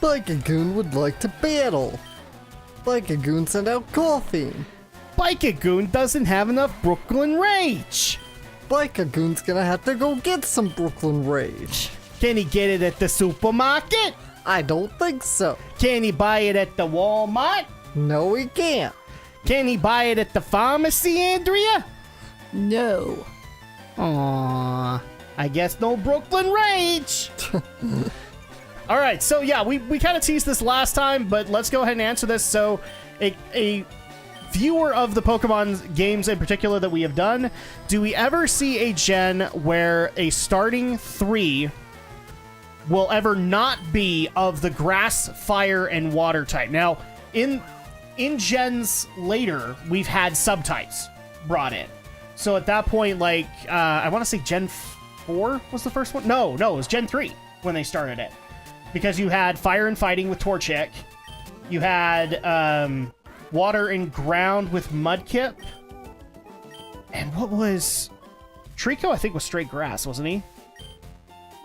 Bike-a-goon would like to battle. Bike-a-goon sent out golfing. Bike-a-goon doesn't have enough Brooklyn Rage. Bike-a-goon's gonna have to go get some Brooklyn Rage. Can he get it at the supermarket? I don't think so. Can he buy it at the Walmart? No, he can't. Can he buy it at the pharmacy, Andrea? No. Aww. I guess no Brooklyn Rage. All right, so yeah, we kind of teased this last time, but let's go ahead and answer this. So a viewer of the Pokemon games in particular that we have done, do we ever see a gen where a starting 3 will ever not be of the grass, fire, and water type? Now, in gens later, we've had subtypes brought in. So at that point, like, I want to say Gen 4 was the first one? No, it was Gen 3 when they started it. Because you had fire and fighting with Torchic. You had water and ground with Mudkip. And what was... Trico, I think, was straight grass, wasn't he?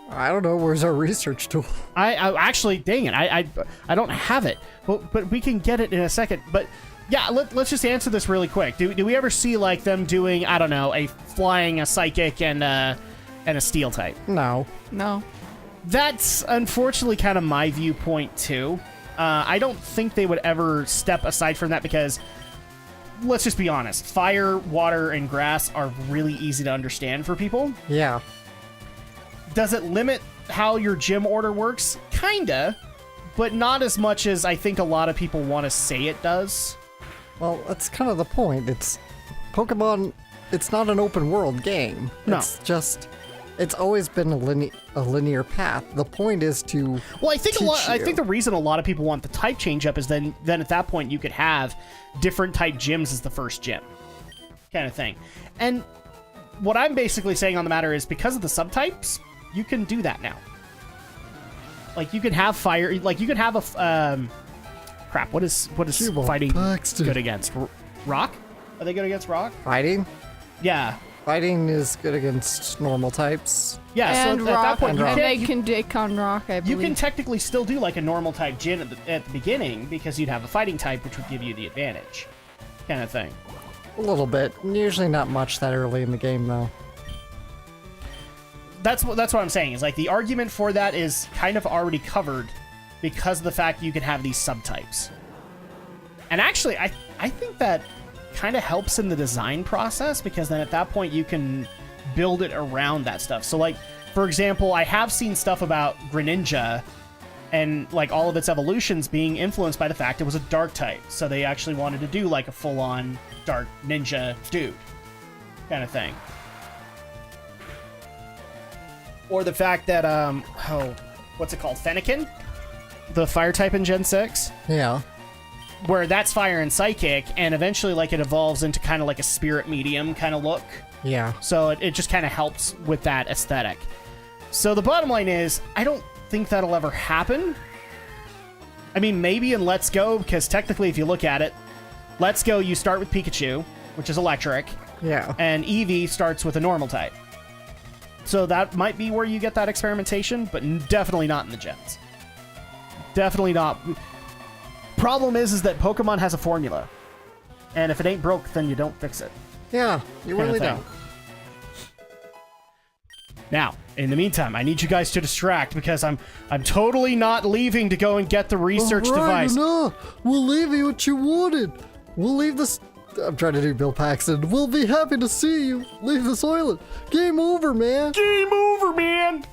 I don't know. Where's our research tool? I actually, dang it, I don't have it. But we can get it in a second. But yeah, let's just answer this really quick. Do we ever see like them doing, I don't know, a flying, a psychic, and a steel type? No. No. That's unfortunately kind of my viewpoint too. I don't think they would ever step aside from that because, let's just be honest, fire, water, and grass are really easy to understand for people. Yeah. Does it limit how your gym order works? Kinda, but not as much as I think a lot of people want to say it does. Well, that's kind of the point. It's Pokemon. It's not an open world game. No. It's just. It's always been a linear path. The point is to. Well, I think I think the reason a lot of people want the type change up is then at that point you could have different type gyms as the first gym, kind of thing. And what I'm basically saying on the matter is because of the subtypes, you can do that now. Like you can have fire. Like you can have a crap. What is fighting good against? Rock? Are they good against rock? Fighting? Yeah. Fighting is good against normal types. Yeah, and so rock, at that point, they can dick on rock, I believe. You can technically still do like a normal type gym at the beginning because you'd have a fighting type, which would give you the advantage, kind of thing. A little bit. Usually not much that early in the game, though. That's what I'm saying. Is like the argument for that is kind of already covered because of the fact you can have these subtypes. And actually, I think that kind of helps in the design process because then at that point you can build it around that stuff. So like, for example, I have seen stuff about Greninja and like all of its evolutions being influenced by the fact it was a dark type. So they actually wanted to do like a full-on dark ninja dude kind of thing. Or the fact that, what's it called? Fennekin? The fire type in Gen 6? Yeah. Where that's fire and psychic, and eventually like it evolves into kind of like a spirit medium kind of look. Yeah. So it just kind of helps with that aesthetic. So the bottom line is, I don't think that'll ever happen. I mean, maybe in Let's Go, because technically if you look at it, Let's Go, you start with Pikachu, which is electric. Yeah. And Eevee starts with a normal type. So that might be where you get that experimentation, but definitely not in the gens. Definitely not. Problem is that Pokemon has a formula. And if it ain't broke, then you don't fix it. Yeah, you really don't. Now, in the meantime, I need you guys to distract because I'm totally not leaving to go and get the research device. No, we'll leave you what you wanted. We'll leave this. I'm trying to do Bill Paxton. We'll be happy to see you. Leave this island. Game over, man. Game over, man.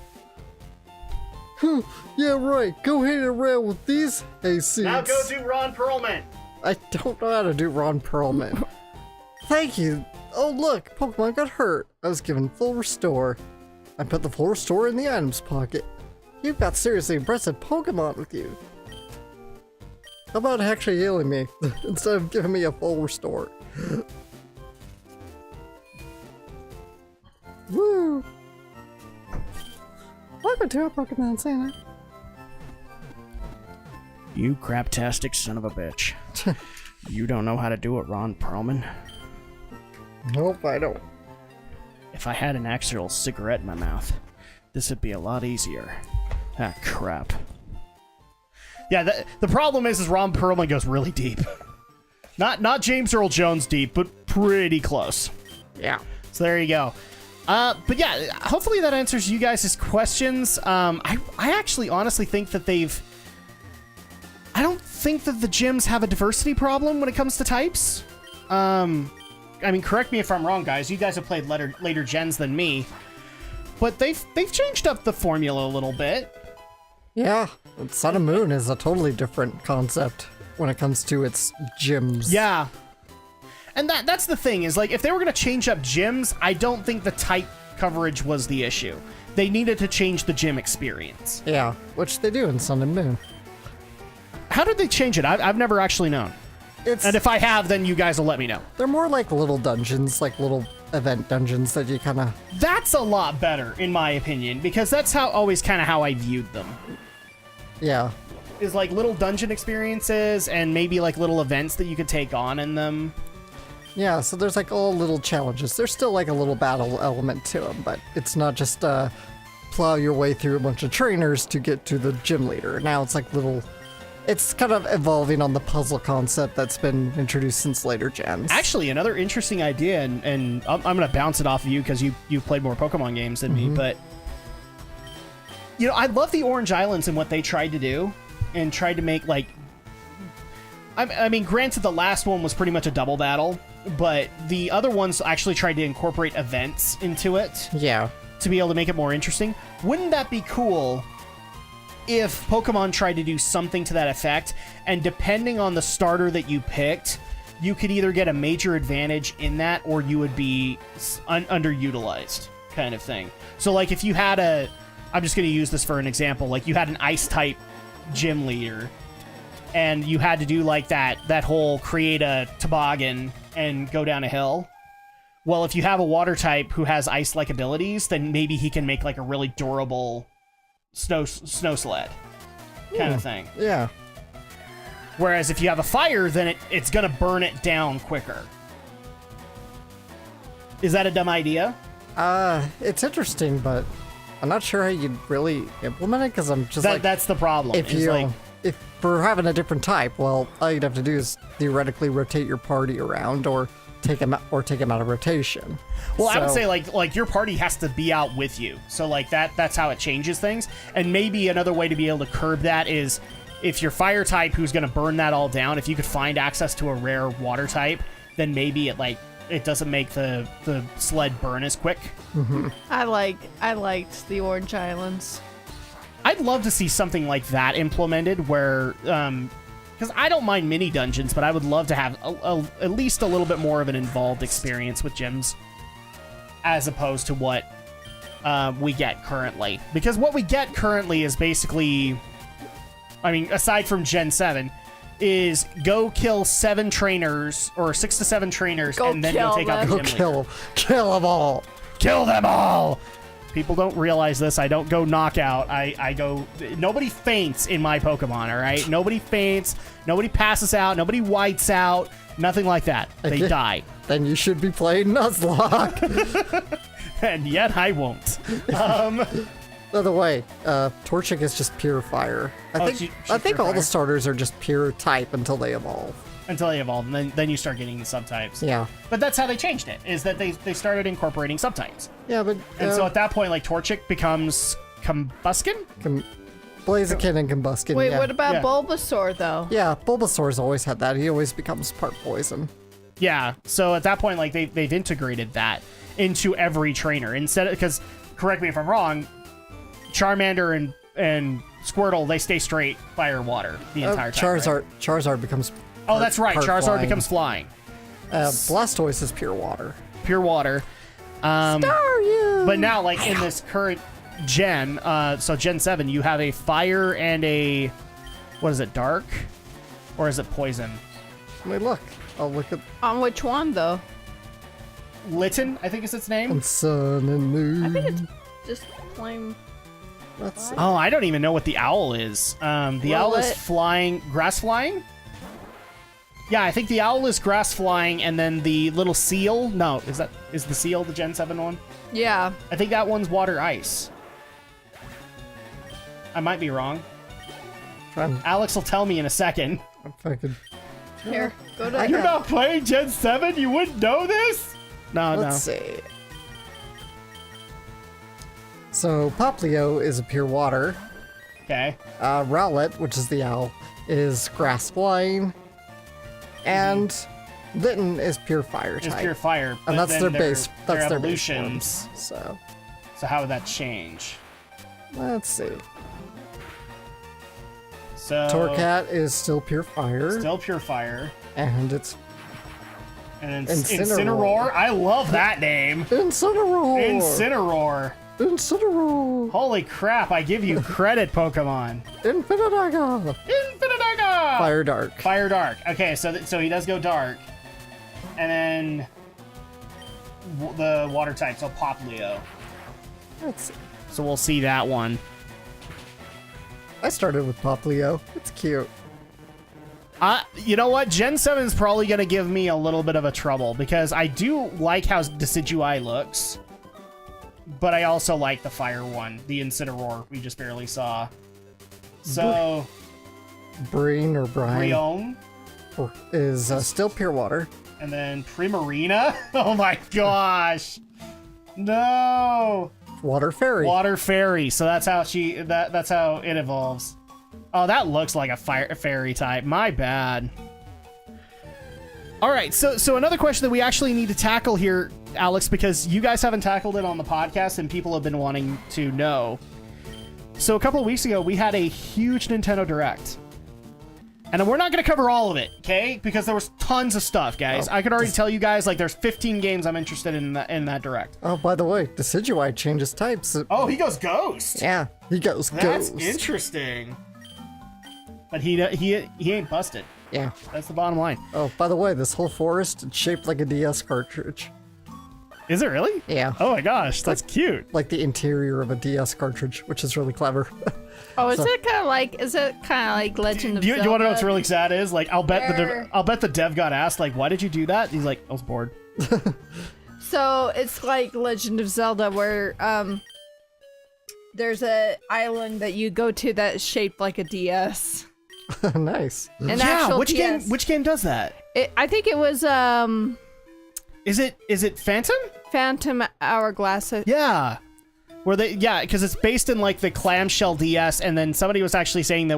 Yeah, right. Go hang around with these hayseeds. Now go do Ron Perlman. I don't know how to do Ron Perlman. Thank you. Oh, look. Pokemon got hurt. I was given full restore. I put the full restore in the items pocket. You've got seriously impressive Pokemon with you. How about actually healing me instead of giving me a full restore? Woo! Welcome to our Pokemon Center. You craptastic son of a bitch. You don't know how to do it, Ron Perlman. Nope, I don't. If I had an actual cigarette in my mouth, this would be a lot easier. Ah, crap. Yeah, the problem is Ron Perlman goes really deep. Not James Earl Jones deep, but pretty close. Yeah. So there you go. But yeah, hopefully that answers you guys' questions. I actually honestly think that I don't think that the gyms have a diversity problem when it comes to types. I mean, correct me if I'm wrong, guys. You guys have played later gens than me. But they've changed up the formula a little bit. Yeah, Sun and Moon is a totally different concept when it comes to its gyms. Yeah. And that's the thing, is like, if they were going to change up gyms, I don't think the type coverage was the issue. They needed to change the gym experience. Yeah, which they do in Sun and Moon. How did they change it? I've never actually known. And if I have, then you guys will let me know. They're more like little dungeons, like little event dungeons that you kind of... That's a lot better, in my opinion, because that's always kind of how I viewed them. Yeah. Is like little dungeon experiences and maybe like little events that you could take on in them. Yeah, so there's like all little challenges. There's still like a little battle element to them, but it's not just plow your way through a bunch of trainers to get to the gym leader. Now it's like little... It's kind of evolving on the puzzle concept that's been introduced since later gens. Actually, another interesting idea, and I'm going to bounce it off of you because you've played more Pokemon games than me, but... You know, I love the Orange Islands and what they tried to do, and tried to make, like... I mean, granted, the last one was pretty much a double battle, but the other ones actually tried to incorporate events into it. Yeah. To be able to make it more interesting. Wouldn't that be cool if Pokemon tried to do something to that effect, and depending on the starter that you picked, you could either get a major advantage in that, or you would be underutilized, kind of thing. So, like, if you had I'm just going to use this for an example. Like, you had an Ice-type gym leader, and you had to do, like, that whole create a toboggan and go down a hill. Well, if you have a Water-type who has Ice-like abilities, then maybe he can make, like, a really durable snow sled kind of thing. Yeah. Whereas if you have a Fire, then it's going to burn it down quicker. Is that a dumb idea? It's interesting, but I'm not sure how you'd really implement it, because I'm just that's the problem. If we're having a different type, well, all you'd have to do is theoretically rotate your party around, or take them out of rotation. Well, I would say like your party has to be out with you, so like that's how it changes things. And maybe another way to be able to curb that is if you're Fire type who's going to burn that all down. If you could find access to a rare Water type, then maybe it doesn't make the sled burn as quick. Mm-hmm. I liked the Orange Islands. I'd love to see something like that implemented where, because I don't mind mini dungeons, but I would love to have at least a little bit more of an involved experience with gyms as opposed to what we get currently. Because what we get currently is basically, I mean, aside from Gen 7, is go kill 7 trainers, or 6 to 7 trainers, and then you'll take out the gym leader. Kill them all. Kill them all! People don't realize this. I don't go knockout. I go... Nobody faints in my Pokemon, all right? Nobody faints. Nobody passes out. Nobody whites out. Nothing like that. They die. Then you should be playing Nuzlocke. And yet I won't. By the way, Torchic is just pure fire. I think all the starters are just pure type until they evolve. Until they evolve, and then you start getting the subtypes. Yeah. But that's how they changed it, is that they started incorporating subtypes. Yeah, but... And so at that point, like, Torchic becomes Combuskin? Blaziken and Combuskin, Wait, yeah. what about Bulbasaur, though? Yeah, Bulbasaur's always had that. He always becomes part poison. Yeah, so at that point, like, they've integrated that into every trainer. Instead of... Because, correct me if I'm wrong, Charmander and Squirtle, they stay straight fire water the entire time. Charizard becomes... Oh, that's right. Charizard flying. becomes flying. Blastoise is pure water. Pure water. Staryu! But now, like, in this current gen, so Gen 7, you have a fire and a... What is it, dark? Or is it poison? Wait, look. I'll look at... On which one, though? Litten, I think is its name. And Sun and Moon. I think it's just plain... Let's see. Oh, I don't even know what the owl is. The owl is flying... Grass flying? Yeah, I think the owl is grass flying, and then the little seal... No, is the seal the Gen 7 one? Yeah. I think that one's water ice. I might be wrong. Alex will tell me in a second. I'm fucking... Here, go to. You're not playing Gen 7? You wouldn't know this? No, Let's see. So, Poplio is a pure water. Okay. Rowlet, which is the owl, is grass flying. And Litten is pure fire It's type. pure fire. And but that's then their base. That's their base evolutions. forms. So, So how would that change? let's see. So Torcat is still pure fire. still pure fire. And it's And then Incineroar. Incineroar. I love that name. Incineroar! Incineroar. Incineroar! Holy crap, I give you credit, Pokemon. Infinitaga! Infinitaga! Fire Dark. Fire Dark. Okay, so he does go dark. And then the water type, so Poplio. That's, So we'll see that one. I started with Poplio. It's cute. You know what? Gen 7 is probably going to give me a little bit of a trouble because I do like how Decidueye looks, but I also like the fire one, the Incineroar we just barely saw. So, Breen or Brian Brion, is still pure water. and then Primarina. Oh my gosh. No. Water Fairy. Water Fairy. So that's how that's how it evolves. Oh, that looks like a fire fairy type. My bad. All right, so another question that we actually need to tackle here, Alex, because you guys haven't tackled it on the podcast and people have been wanting to know. So a couple of weeks ago, we had a huge Nintendo Direct. And we're not going to cover all of it, okay? Because there was tons of stuff, guys. Oh, I could already tell you guys, like, there's 15 games I'm interested in that Direct. Oh, by the way, Decidueye changes types. Oh, he goes Ghost. Yeah, he goes That's ghost. interesting. But he ain't busted. Yeah. That's the bottom line. Oh, by the way, this whole forest is shaped like a DS cartridge. Is it really? Yeah. Oh my gosh, that's cute. Like the interior of a DS cartridge, which is really clever. Oh, is it kind of like Legend of Do Zelda? you want to know what's really sad is? Like, I'll bet Where- the dev got asked, like, why did you do that? He's like, I was bored. So it's like Legend of Zelda, where there's a island that you go to that's shaped like a DS. Nice. An actual DS. Which game does that? I think it was Is it Phantom? Phantom Hourglass. Yeah. Because it's based in like the clamshell DS, and then somebody was actually saying there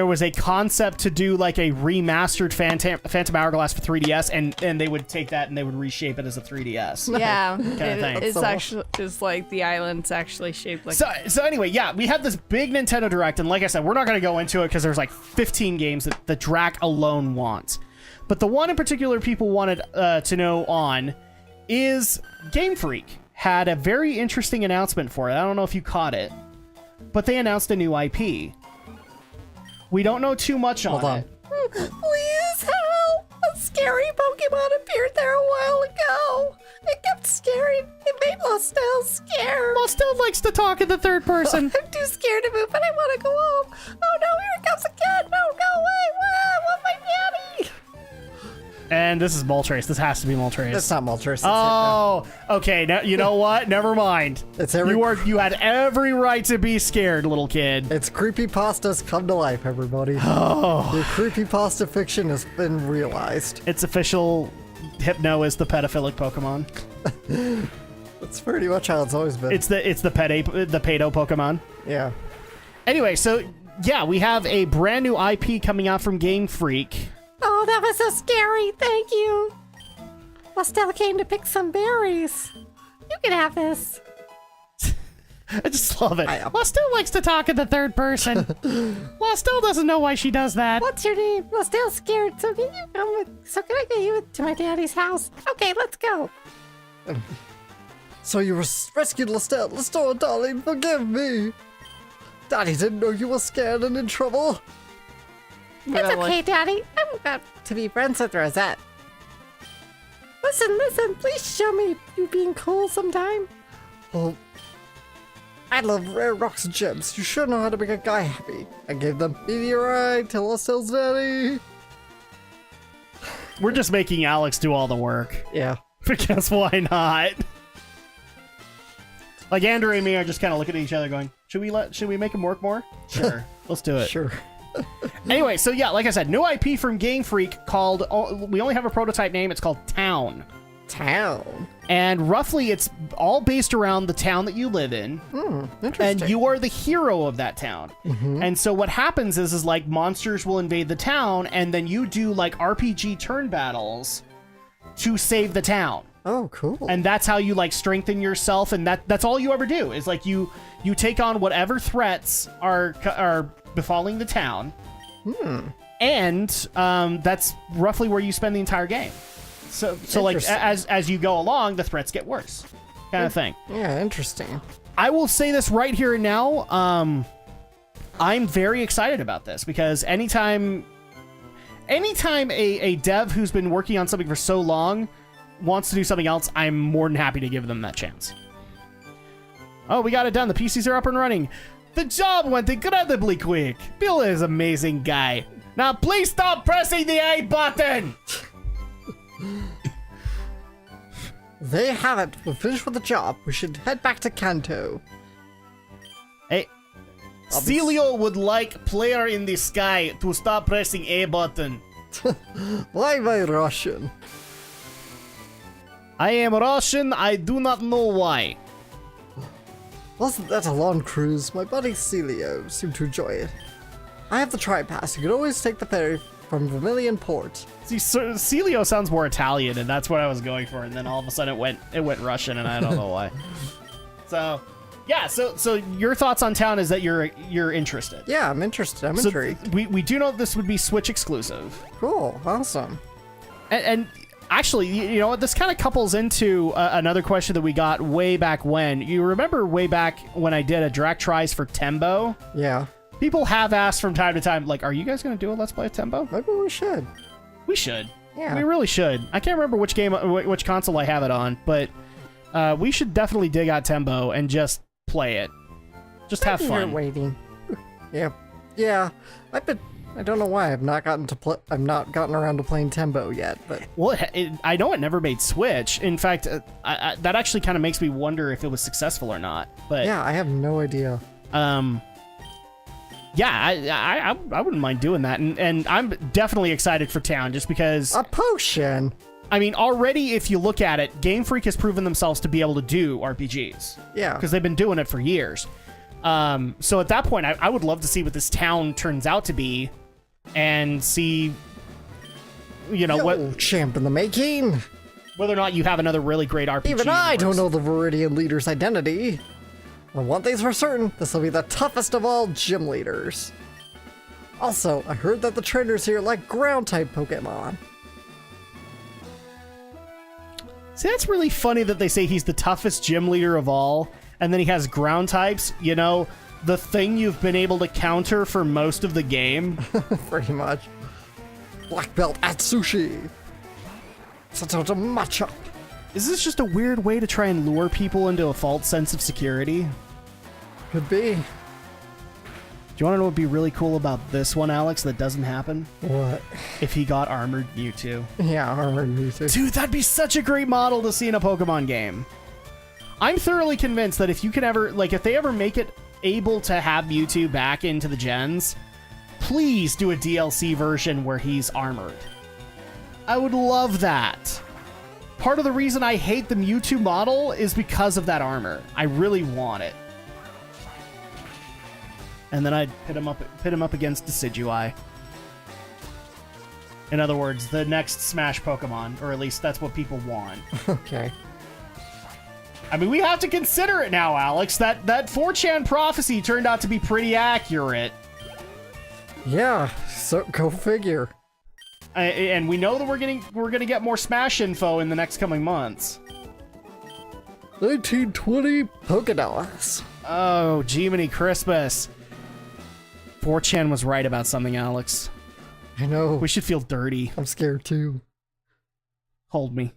was a concept to do like a remastered Phantom Hourglass for 3DS, and they would take that and they would reshape it as a 3DS. Yeah, thing. it's So- actually it's like the island's actually shaped like. So anyway, yeah, we had this big Nintendo Direct, and like I said, we're not going to go into it because there's like 15 games that the Drak alone wants. But the one in particular people wanted to know on is Game Freak had a very interesting announcement for it. I don't know if you caught it, but they announced a new IP. We don't know too much on Hold on. it. Please help! A scary Pokemon appeared there a while ago. It kept scaring. It made Lostel scared. Still likes to talk in the third person. I'm too scared to move, but I want to go home. Oh no, here it comes again. No, go away. I want my daddy. And this is Moltres. This has to be Moltres. It's not Moltres. It's Oh, okay. Now you know what? Never mind. It's every- You had every right to be scared, little kid. It's creepypastas come to life, everybody. Oh, Your creepypasta fiction has been realized. it's official. Hypno is the pedophilic Pokemon. That's pretty much how it's always been. It's the pedo Pokemon. Yeah. Anyway, so yeah, we have a brand new IP coming out from Game Freak. Oh, that was so scary. Thank you. Lostel came to pick some berries. You can have this. I just love it. I- Lostel likes to talk in the third person. Lostel doesn't know why she does that. What's your name? Lostel's scared. So can you come with? So can I get you to my daddy's house? Okay, let's go. So you rescued Lestat. Lestat, darling, forgive me. Daddy didn't know you were scared and in trouble. It's okay, Daddy. I'm about to be friends with Rosette. Listen, please show me you being cool sometime. Well, I love rare rocks and gems. You sure know how to make a guy happy. I gave them meteorite to Lestal's daddy. We're just making Alex do all the work. Yeah. Because why not? Like Andrew and me are just kind of looking at each other going, should we make him work more? Sure. Let's do it. Sure. Anyway, so yeah, like I said, new IP from Game Freak called, we only have a prototype name, it's called Town. Town. And roughly it's all based around the town that you live in. Interesting. And you are the hero of that town. And so what happens is like monsters will invade the town and then you do like RPG turn battles to save the town. Oh, cool. And that's how you like strengthen yourself, and that's all you ever do is like you take on whatever threats are befalling the town. And that's roughly where you spend the entire game. So like as you go along, the threats get worse, kind of thing. Yeah, interesting. I will say this right here and now. I'm very excited about this because anytime a dev who's been working on something for so long wants to do something else, I'm more than happy to give them that chance. Oh, we got it done. The PCs are up and running. The job went incredibly quick. Bill is an amazing guy. Now please stop pressing the A button. They have it. We're finished with the job. We should head back to Kanto. Hey, Celio would like player in the sky to stop pressing A button. Why am I Russian? I am Russian. I do not know why. Wasn't that a long cruise? My buddy Celio seemed to enjoy it. I have the tri-pass. You can always take the ferry from Vermilion Port. See, Celio sounds more Italian, and that's what I was going for. And then all of a sudden it went Russian, and I don't know why. So, yeah. So your thoughts on Town is that you're interested. Yeah, I'm interested. I'm intrigued. We do know that this would be Switch exclusive. Cool. Awesome. And actually, you know what? This kind of couples into another question that we got way back when. You remember way back when I did a Drak tries for Tembo? Yeah. People have asked from time to time, like, are you guys going to do a Let's Play of Tembo? Maybe we should. We should. Yeah. We really should. I can't remember which console I have it on, but we should definitely dig out Tembo and just play it. Just have fun. You're waiting. Yeah. I don't know why I've not gotten around to playing Tembo yet, but well, I know it never made Switch. In fact, that actually kind of makes me wonder if it was successful or not. But yeah, I have no idea. Yeah, I wouldn't mind doing that, and I'm definitely excited for Town just because a potion. I mean, already if you look at it, Game Freak has proven themselves to be able to do RPGs. Yeah, because they've been doing it for years. So at that point, I would love to see what this Town turns out to be, and see, what champ in the making. Whether or not you have another really great RPG. Even I don't know the Viridian leader's identity. But one thing's for certain, this will be the toughest of all gym leaders. Also, I heard that the trainers here like ground-type Pokemon. See, that's really funny that they say he's the toughest gym leader of all, and then he has ground types, the thing you've been able to counter for most of the game. Pretty much. Black belt at sushi. Such a matchup. Is this just a weird way to try and lure people into a false sense of security? Could be. Do you want to know what would be really cool about this one, Alex, that doesn't happen? What? If he got Armored Mewtwo. Yeah, Armored Mewtwo. Dude, that'd be such a great model to see in a Pokemon game. I'm thoroughly convinced that if you can ever, if they ever make it able to have Mewtwo back into the gens, please do a DLC version where he's armored. I would love that. Part of the reason I hate the Mewtwo model is because of that armor. I really want it. And then I'd pit him up against Decidueye. In other words, the next Smash Pokemon, or at least that's what people want. Okay. I mean, we have to consider it now, Alex. That 4chan prophecy turned out to be pretty accurate. Yeah, so go figure. And we know that we're gonna get more Smash info in the next coming months. 1920 Pokédolls. Oh, Jiminy Christmas. 4chan was right about something, Alex. I know. We should feel dirty. I'm scared too. Hold me.